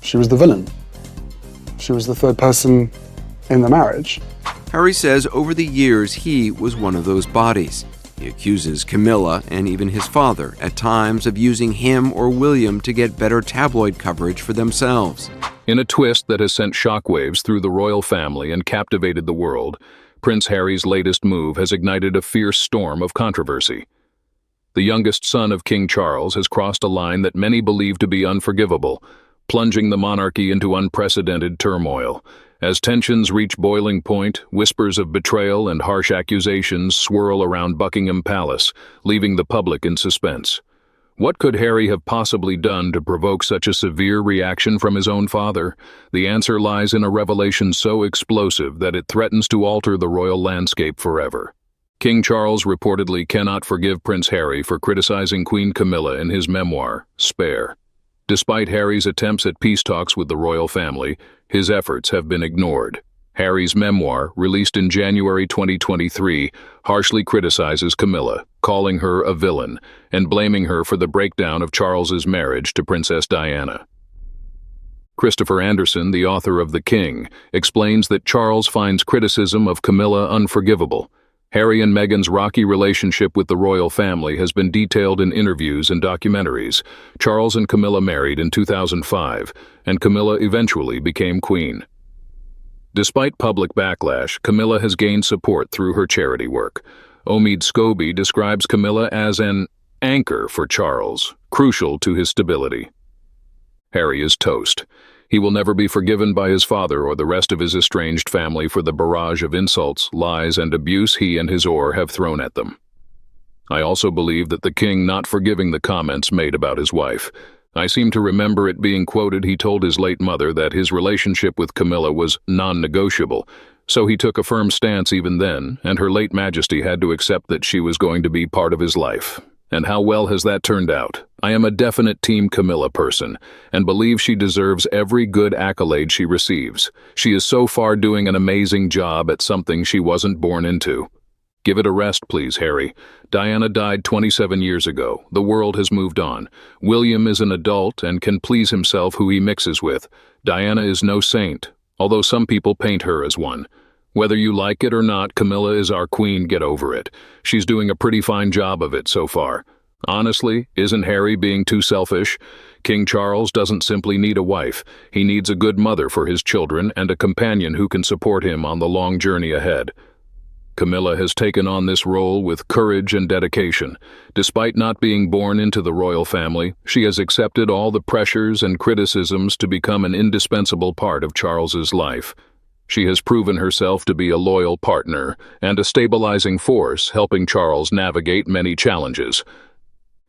She was the villain. She was the third person in the marriage. Harry says over the years he was one of those bodies. He accuses Camilla and even his father at times of using him or William to get better tabloid coverage for themselves. In a twist that has sent shockwaves through the royal family and captivated the world, Prince Harry's latest move has ignited a fierce storm of controversy. The youngest son of King Charles has crossed a line that many believe to be unforgivable, plunging the monarchy into unprecedented turmoil. As tensions reach boiling point, whispers of betrayal and harsh accusations swirl around Buckingham Palace, leaving the public in suspense. What could Harry have possibly done to provoke such a severe reaction from his own father? The answer lies in a revelation so explosive that it threatens to alter the royal landscape forever. King Charles reportedly cannot forgive Prince Harry for criticizing Queen Camilla in his memoir, Spare. Despite Harry's attempts at peace talks with the royal family, his efforts have been ignored. Harry's memoir, released in January 2023, harshly criticizes Camilla, calling her a villain and blaming her for the breakdown of Charles's marriage to Princess Diana. Christopher Anderson, the author of The King, explains that Charles finds criticism of Camilla unforgivable. Harry and Meghan's rocky relationship with the royal family has been detailed in interviews and documentaries. Charles and Camilla married in 2005, and Camilla eventually became queen. Despite public backlash, Camilla has gained support through her charity work. Omid Scobie describes Camilla as an anchor for Charles, crucial to his stability. Harry is toast. He will never be forgiven by his father or the rest of his estranged family for the barrage of insults, lies, and abuse he and his heir have thrown at them. I also believe that the king not forgiving the comments made about his wife. I seem to remember it being quoted he told his late mother that his relationship with Camilla was non-negotiable, so he took a firm stance even then, and Her late Majesty had to accept that she was going to be part of his life. And how well has that turned out? I am a definite Team Camilla person, and believe she deserves every good accolade she receives. She is so far doing an amazing job at something she wasn't born into. Give it a rest, please, Harry. Diana died 27 years ago. The world has moved on. William is an adult and can please himself who he mixes with. Diana is no saint, although some people paint her as one. Whether you like it or not, Camilla is our queen, get over it. She's doing a pretty fine job of it so far. Honestly, isn't Harry being too selfish? King Charles doesn't simply need a wife. He needs a good mother for his children and a companion who can support him on the long journey ahead. Camilla has taken on this role with courage and dedication. Despite not being born into the royal family, she has accepted all the pressures and criticisms to become an indispensable part of Charles's life. She has proven herself to be a loyal partner and a stabilizing force, helping Charles navigate many challenges.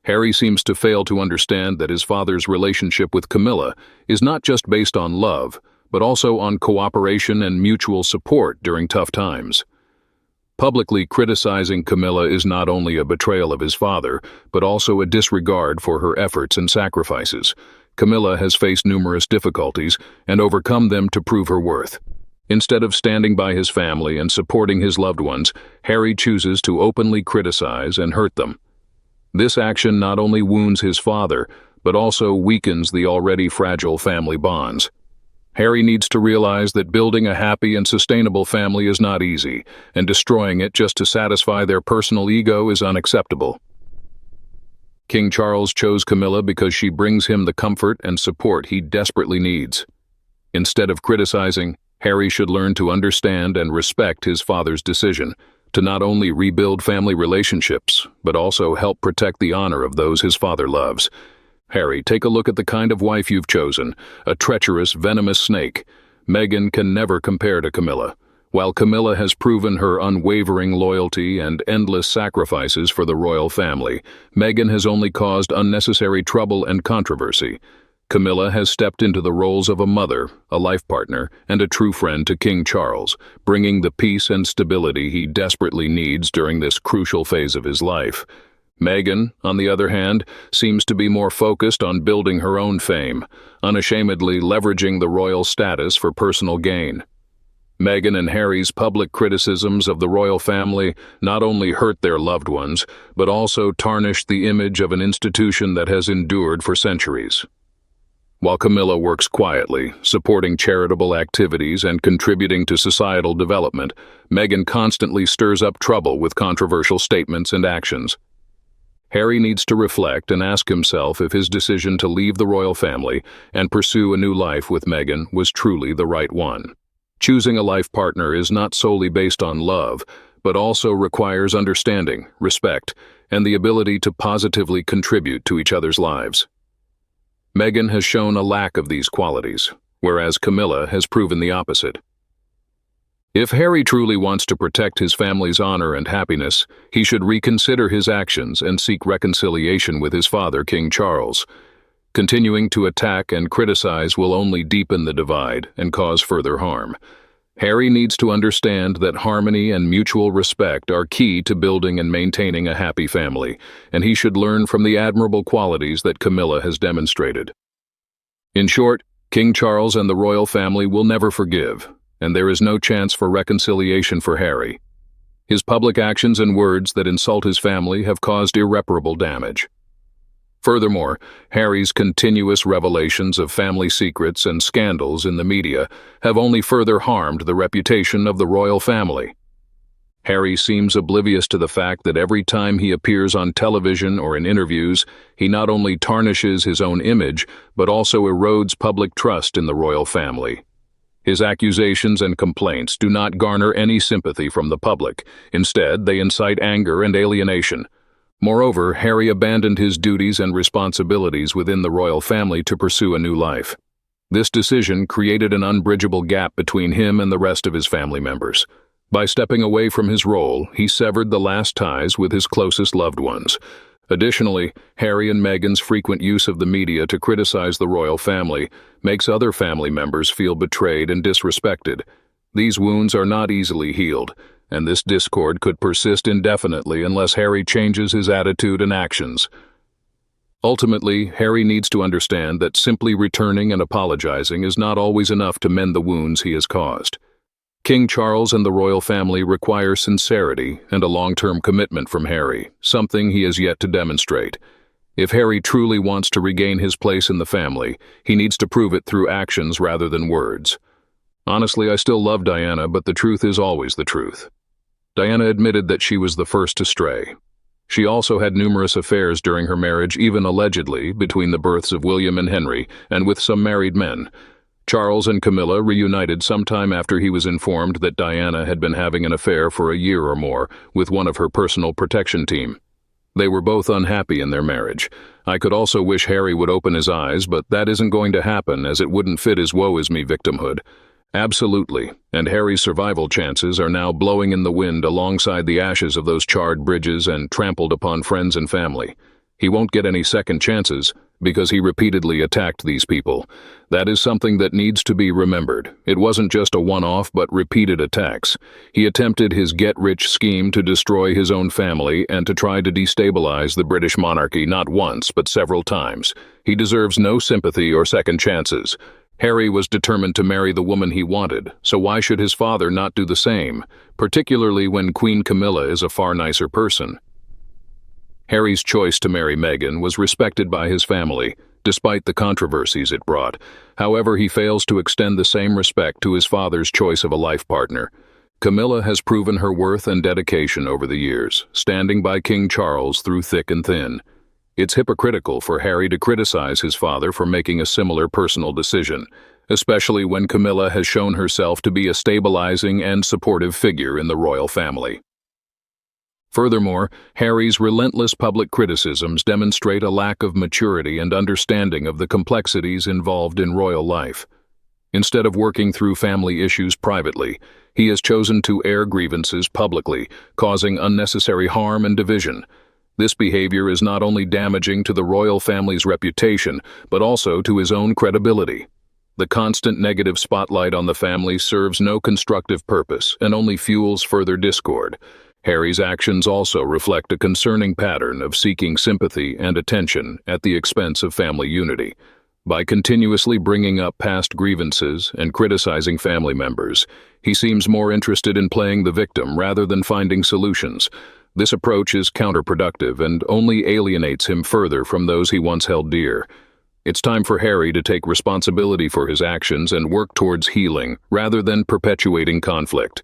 Harry seems to fail to understand that his father's relationship with Camilla is not just based on love, but also on cooperation and mutual support during tough times. Publicly criticizing Camilla is not only a betrayal of his father, but also a disregard for her efforts and sacrifices. Camilla has faced numerous difficulties and overcome them to prove her worth. Instead of standing by his family and supporting his loved ones, Harry chooses to openly criticize and hurt them. This action not only wounds his father, but also weakens the already fragile family bonds. Harry needs to realize that building a happy and sustainable family is not easy, and destroying it just to satisfy their personal ego is unacceptable. King Charles chose Camilla because she brings him the comfort and support he desperately needs. Instead of criticizing, Harry should learn to understand and respect his father's decision to not only rebuild family relationships, but also help protect the honor of those his father loves. Harry, take a look at the kind of wife you've chosen, a treacherous, venomous snake. Meghan can never compare to Camilla. While Camilla has proven her unwavering loyalty and endless sacrifices for the royal family, Meghan has only caused unnecessary trouble and controversy. Camilla has stepped into the roles of a mother, a life partner, and a true friend to King Charles, bringing the peace and stability he desperately needs during this crucial phase of his life. Meghan, on the other hand, seems to be more focused on building her own fame, unashamedly leveraging the royal status for personal gain. Meghan and Harry's public criticisms of the royal family not only hurt their loved ones, but also tarnished the image of an institution that has endured for centuries. While Camilla works quietly, supporting charitable activities and contributing to societal development, Meghan constantly stirs up trouble with controversial statements and actions. Harry needs to reflect and ask himself if his decision to leave the royal family and pursue a new life with Meghan was truly the right one. Choosing a life partner is not solely based on love, but also requires understanding, respect, and the ability to positively contribute to each other's lives. Meghan has shown a lack of these qualities, whereas Camilla has proven the opposite. If Harry truly wants to protect his family's honor and happiness, he should reconsider his actions and seek reconciliation with his father, King Charles. Continuing to attack and criticize will only deepen the divide and cause further harm. Harry needs to understand that harmony and mutual respect are key to building and maintaining a happy family, and he should learn from the admirable qualities that Camilla has demonstrated. In short, King Charles and the royal family will never forgive, and there is no chance for reconciliation for Harry. His public actions and words that insult his family have caused irreparable damage. Furthermore, Harry's continuous revelations of family secrets and scandals in the media have only further harmed the reputation of the royal family. Harry seems oblivious to the fact that every time he appears on television or in interviews, he not only tarnishes his own image, but also erodes public trust in the royal family. His accusations and complaints do not garner any sympathy from the public. Instead, they incite anger and alienation. Moreover, Harry abandoned his duties and responsibilities within the royal family to pursue a new life. This decision created an unbridgeable gap between him and the rest of his family members. By stepping away from his role, he severed the last ties with his closest loved ones. Additionally, Harry and Meghan's frequent use of the media to criticize the royal family makes other family members feel betrayed and disrespected. These wounds are not easily healed, and this discord could persist indefinitely unless Harry changes his attitude and actions. Ultimately, Harry needs to understand that simply returning and apologizing is not always enough to mend the wounds he has caused. King Charles and the royal family require sincerity and a long-term commitment from Harry, something he has yet to demonstrate. If Harry truly wants to regain his place in the family, he needs to prove it through actions rather than words. Honestly, I still love Diana, but the truth is always the truth. Diana admitted that she was the first to stray. She also had numerous affairs during her marriage, even allegedly, between the births of William and Henry, and with some married men. Charles and Camilla reunited sometime after he was informed that Diana had been having an affair for a year or more with one of her personal protection team. They were both unhappy in their marriage. I could also wish Harry would open his eyes, but that isn't going to happen as it wouldn't fit his woe-is-me victimhood. Absolutely, and Harry's survival chances are now blowing in the wind alongside the ashes of those charred bridges and trampled upon friends and family. He won't get any second chances because he repeatedly attacked these people. That is something that needs to be remembered. It wasn't just a one-off but repeated attacks. He attempted his get-rich scheme to destroy his own family and to try to destabilize the British monarchy not once but several times. He deserves no sympathy or second chances. Harry was determined to marry the woman he wanted, so why should his father not do the same, particularly when Queen Camilla is a far nicer person? Harry's choice to marry Meghan was respected by his family, despite the controversies it brought. However, he fails to extend the same respect to his father's choice of a life partner. Camilla has proven her worth and dedication over the years, standing by King Charles through thick and thin. It's hypocritical for Harry to criticize his father for making a similar personal decision, especially when Camilla has shown herself to be a stabilizing and supportive figure in the royal family. Furthermore, Harry's relentless public criticisms demonstrate a lack of maturity and understanding of the complexities involved in royal life. Instead of working through family issues privately, he has chosen to air grievances publicly, causing unnecessary harm and division. This behavior is not only damaging to the royal family's reputation, but also to his own credibility. The constant negative spotlight on the family serves no constructive purpose and only fuels further discord. Harry's actions also reflect a concerning pattern of seeking sympathy and attention at the expense of family unity. By continuously bringing up past grievances and criticizing family members, he seems more interested in playing the victim rather than finding solutions. This approach is counterproductive and only alienates him further from those he once held dear. It's time for Harry to take responsibility for his actions and work towards healing, rather than perpetuating conflict.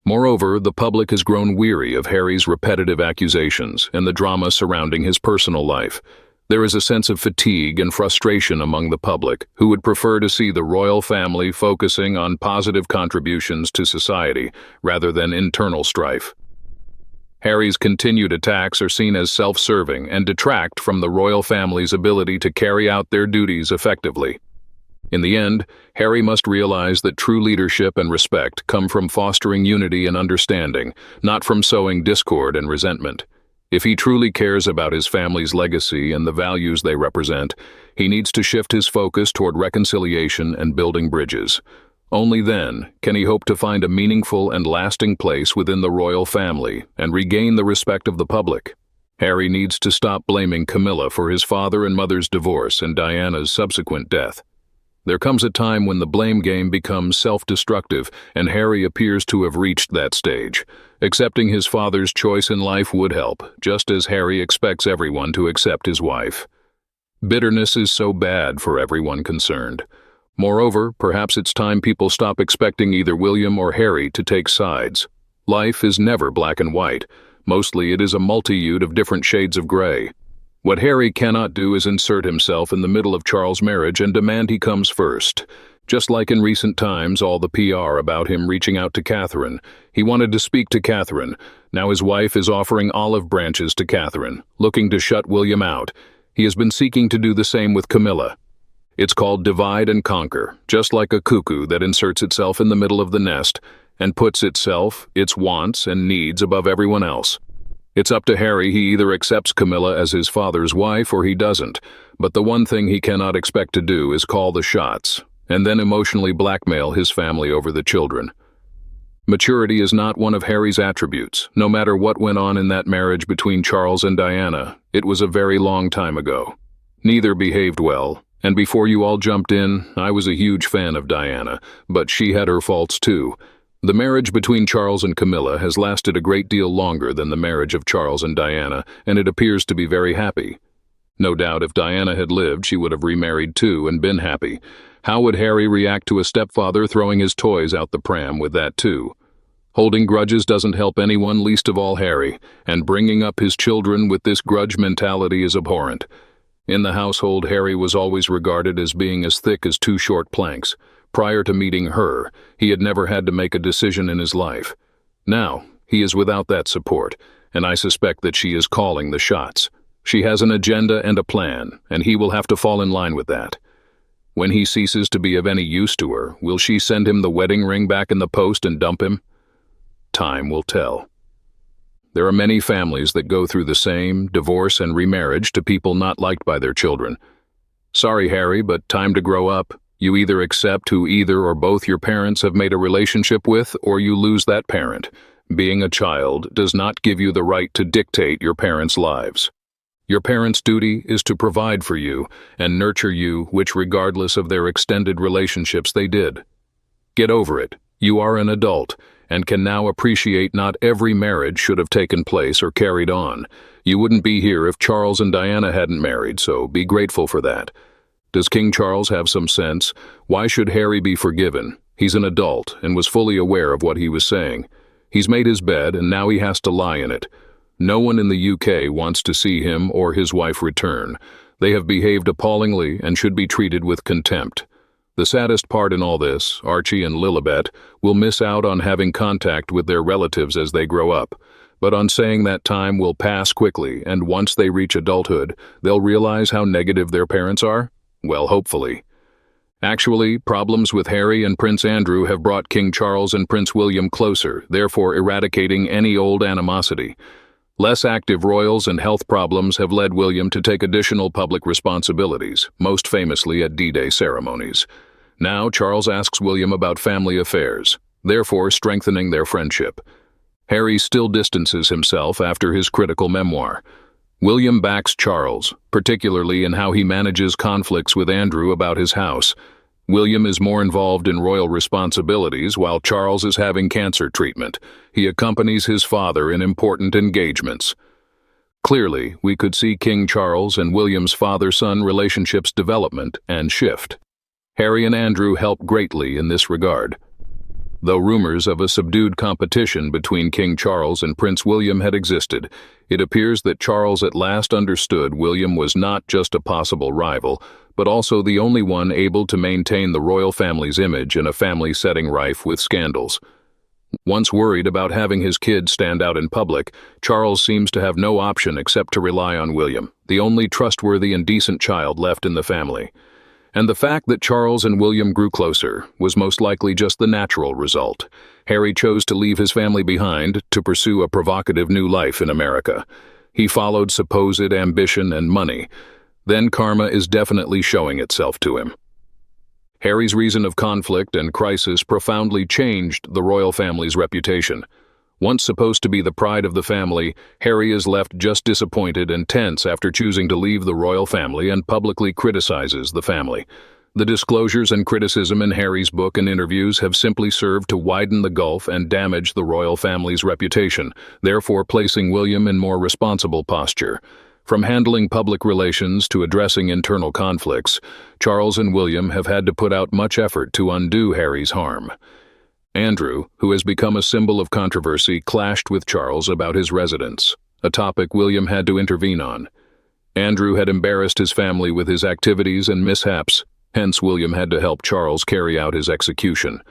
Moreover, the public has grown weary of Harry's repetitive accusations and the drama surrounding his personal life. There is a sense of fatigue and frustration among the public, who would prefer to see the royal family focusing on positive contributions to society, rather than internal strife. Harry's continued attacks are seen as self-serving and detract from the royal family's ability to carry out their duties effectively. In the end, Harry must realize that true leadership and respect come from fostering unity and understanding, not from sowing discord and resentment. If he truly cares about his family's legacy and the values they represent, he needs to shift his focus toward reconciliation and building bridges. Only then can he hope to find a meaningful and lasting place within the royal family and regain the respect of the public. Harry needs to stop blaming Camilla for his father and mother's divorce and Diana's subsequent death. There comes a time when the blame game becomes self-destructive, and Harry appears to have reached that stage. Accepting his father's choice in life would help, just as Harry expects everyone to accept his wife. Bitterness is so bad for everyone concerned. Moreover, perhaps it's time people stop expecting either William or Harry to take sides. Life is never black and white. Mostly it is a multitude of different shades of gray. What Harry cannot do is insert himself in the middle of Charles' marriage and demand he comes first. Just like in recent times, all the PR about him reaching out to Catherine. He wanted to speak to Catherine. Now his wife is offering olive branches to Catherine, looking to shut William out. He has been seeking to do the same with Camilla. It's called divide and conquer, just like a cuckoo that inserts itself in the middle of the nest and puts itself, its wants and needs above everyone else. It's up to Harry. He either accepts Camilla as his father's wife or he doesn't, but the one thing he cannot expect to do is call the shots, and then emotionally blackmail his family over the children. Maturity is not one of Harry's attributes. No matter what went on in that marriage between Charles and Diana, it was a very long time ago. Neither behaved well, and before you all jumped in, I was a huge fan of Diana, but she had her faults too. The marriage between Charles and Camilla has lasted a great deal longer than the marriage of Charles and Diana, and it appears to be very happy. No doubt if Diana had lived, she would have remarried too and been happy. How would Harry react to a stepfather throwing his toys out the pram with that too? Holding grudges doesn't help anyone, least of all Harry, and bringing up his children with this grudge mentality is abhorrent. In the household, Harry was always regarded as being as thick as two short planks. Prior to meeting her, he had never had to make a decision in his life. Now, he is without that support, and I suspect that she is calling the shots. She has an agenda and a plan, and he will have to fall in line with that. When he ceases to be of any use to her, will she send him the wedding ring back in the post and dump him? Time will tell. There are many families that go through the same, divorce and remarriage to people not liked by their children. Sorry, Harry, but time to grow up. You either accept who either or both your parents have made a relationship with, or you lose that parent. Being a child does not give you the right to dictate your parents' lives. Your parents' duty is to provide for you and nurture you, which regardless of their extended relationships they did. Get over it. You are an adult, and can now appreciate not every marriage should have taken place or carried on. You wouldn't be here if Charles and Diana hadn't married, so be grateful for that. Does King Charles have some sense? Why should Harry be forgiven? He's an adult and was fully aware of what he was saying. He's made his bed and now he has to lie in it. No one in the UK wants to see him or his wife return. They have behaved appallingly and should be treated with contempt. The saddest part in all this, Archie and Lilibet will miss out on having contact with their relatives as they grow up. But on saying that time will pass quickly, and once they reach adulthood, they'll realize how negative their parents are? Well, hopefully. Actually, problems with Harry and Prince Andrew have brought King Charles and Prince William closer, therefore eradicating any old animosity. Less active royals and health problems have led William to take additional public responsibilities, most famously at D-Day ceremonies. Now Charles asks William about family affairs, therefore strengthening their friendship. Harry still distances himself after his critical memoir. William backs Charles, particularly in how he manages conflicts with Andrew about his house. William is more involved in royal responsibilities while Charles is having cancer treatment. He accompanies his father in important engagements. Clearly, we could see King Charles and William's father-son relationships development and shift. Harry and Andrew helped greatly in this regard. Though rumors of a subdued competition between King Charles and Prince William had existed, it appears that Charles at last understood William was not just a possible rival, but also the only one able to maintain the royal family's image in a family setting rife with scandals. Once worried about having his kids stand out in public, Charles seems to have no option except to rely on William, the only trustworthy and decent child left in the family. And the fact that Charles and William grew closer was most likely just the natural result. Harry chose to leave his family behind to pursue a provocative new life in America. He followed supposed ambition and money. Then karma is definitely showing itself to him. Harry's reason of conflict and crisis profoundly changed the royal family's reputation. Once supposed to be the pride of the family, Harry is left just disappointed and tense after choosing to leave the royal family and publicly criticizes the family. The disclosures and criticism in Harry's book and interviews have simply served to widen the gulf and damage the royal family's reputation, therefore placing William in more responsible posture. From handling public relations to addressing internal conflicts, Charles and William have had to put out much effort to undo Harry's harm. Andrew, who has become a symbol of controversy, clashed with Charles about his residence, a topic William had to intervene on. Andrew had embarrassed his family with his activities and mishaps, hence William had to help Charles carry out his execution.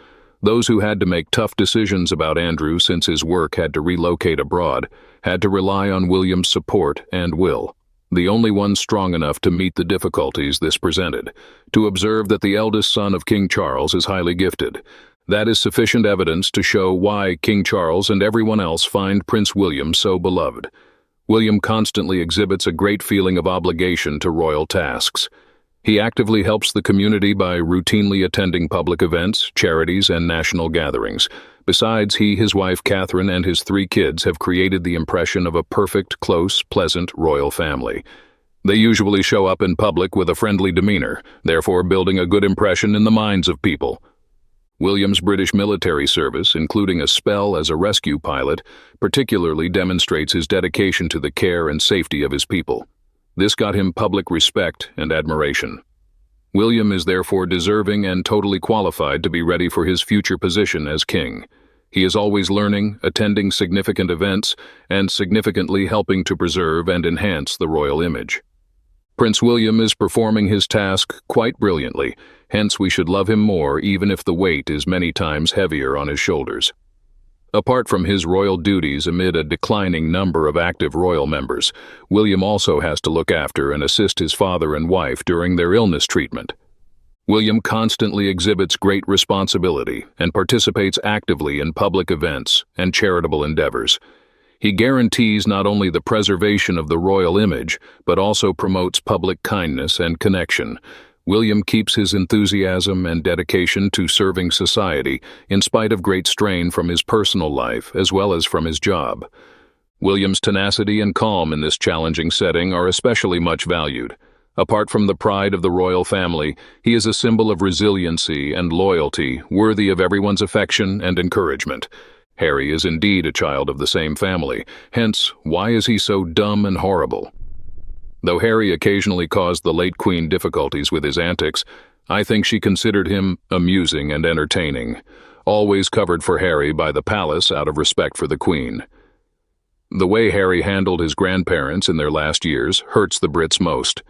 Those who had to make tough decisions about Andrew since his work had to relocate abroad had to rely on William's support and will, the only one strong enough to meet the difficulties this presented, to observe that the eldest son of King Charles is highly gifted. That is sufficient evidence to show why King Charles and everyone else find Prince William so beloved. William constantly exhibits a great feeling of obligation to royal tasks. He actively helps the community by routinely attending public events, charities, and national gatherings. Besides, he, his wife Catherine, and his 3 kids have created the impression of a perfect, close, pleasant royal family. They usually show up in public with a friendly demeanor, therefore building a good impression in the minds of people. William's British military service, including a spell as a rescue pilot, particularly demonstrates his dedication to the care and safety of his people. This got him public respect and admiration. William is therefore deserving and totally qualified to be ready for his future position as king. He is always learning, attending significant events, and significantly helping to preserve and enhance the royal image. Prince William is performing his task quite brilliantly, hence we should love him more even if the weight is many times heavier on his shoulders. Apart from his royal duties amid a declining number of active royal members, William also has to look after and assist his father and wife during their illness treatment. William constantly exhibits great responsibility and participates actively in public events and charitable endeavors. He guarantees not only the preservation of the royal image, but also promotes public kindness and connection. William keeps his enthusiasm and dedication to serving society in spite of great strain from his personal life as well as from his job. William's tenacity and calm in this challenging setting are especially much valued. Apart from the pride of the royal family, he is a symbol of resiliency and loyalty worthy of everyone's affection and encouragement. Harry is indeed a child of the same family, hence, why is he so dumb and horrible? Though Harry occasionally caused the late Queen difficulties with his antics, I think she considered him amusing and entertaining, always covered for Harry by the palace out of respect for the Queen. The way Harry handled his grandparents in their last years hurts the Brits most.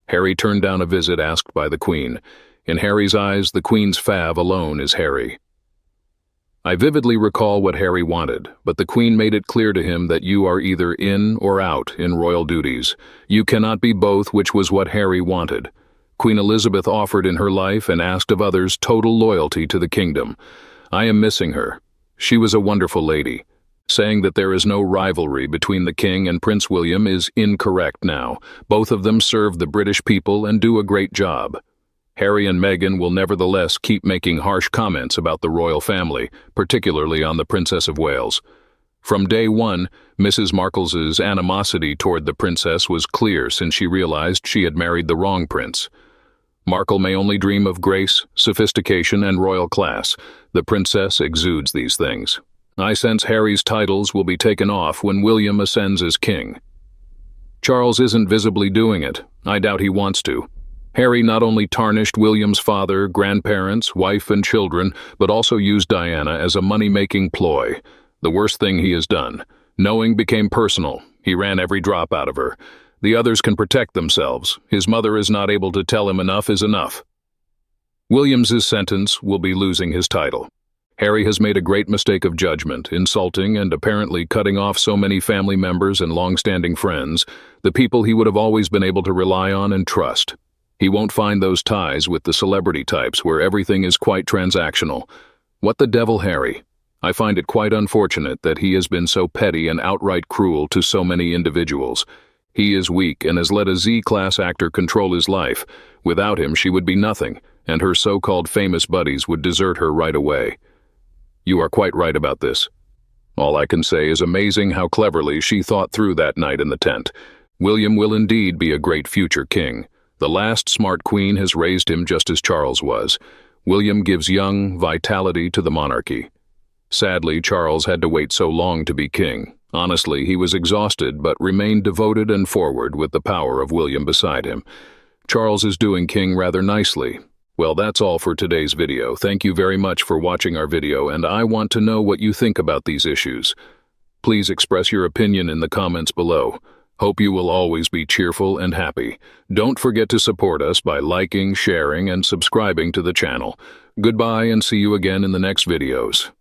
Harry turned down a visit asked by the Queen. In Harry's eyes, the Queen's fav alone is Harry. I vividly recall what Harry wanted, but the Queen made it clear to him that you are either in or out in royal duties. You cannot be both, which was what Harry wanted. Queen Elizabeth offered in her life and asked of others total loyalty to the kingdom. I am missing her. She was a wonderful lady. Saying that there is no rivalry between the King and Prince William is incorrect now. Both of them serve the British people and do a great job. Harry and Meghan will nevertheless keep making harsh comments about the royal family, particularly on the Princess of Wales. From day one, Mrs. Markle's animosity toward the princess was clear since she realized she had married the wrong prince. Markle may only dream of grace, sophistication, and royal class. The princess exudes these things. I sense Harry's titles will be taken off when William ascends as king. Charles isn't visibly doing it. I doubt he wants to. Harry not only tarnished William's father, grandparents, wife, and children, but also used Diana as a money-making ploy. The worst thing he has done. Knowing became personal. He ran every drop out of her. The others can protect themselves. His mother is not able to tell him enough is enough. William's sentence will be losing his title. Harry has made a great mistake of judgment, insulting and apparently cutting off so many family members and long-standing friends, the people he would have always been able to rely on and trust. He won't find those ties with the celebrity types where everything is quite transactional. What the devil, Harry? I find it quite unfortunate that he has been so petty and outright cruel to so many individuals. He is weak and has let a Z-class actor control his life. Without him, she would be nothing, and her so-called famous buddies would desert her right away. You are quite right about this. All I can say is amazing how cleverly she thought through that night in the tent. William will indeed be a great future king. The last smart queen has raised him just as Charles was. William gives young vitality to the monarchy. Sadly, Charles had to wait so long to be king. Honestly, he was exhausted but remained devoted and forward with the power of William beside him. Charles is doing king rather nicely. Well, that's all for today's video. Thank you very much for watching our video, and I want to know what you think about these issues. Please express your opinion in the comments below. Hope you will always be cheerful and happy. Don't forget to support us by liking, sharing, and subscribing to the channel. Goodbye and see you again in the next videos.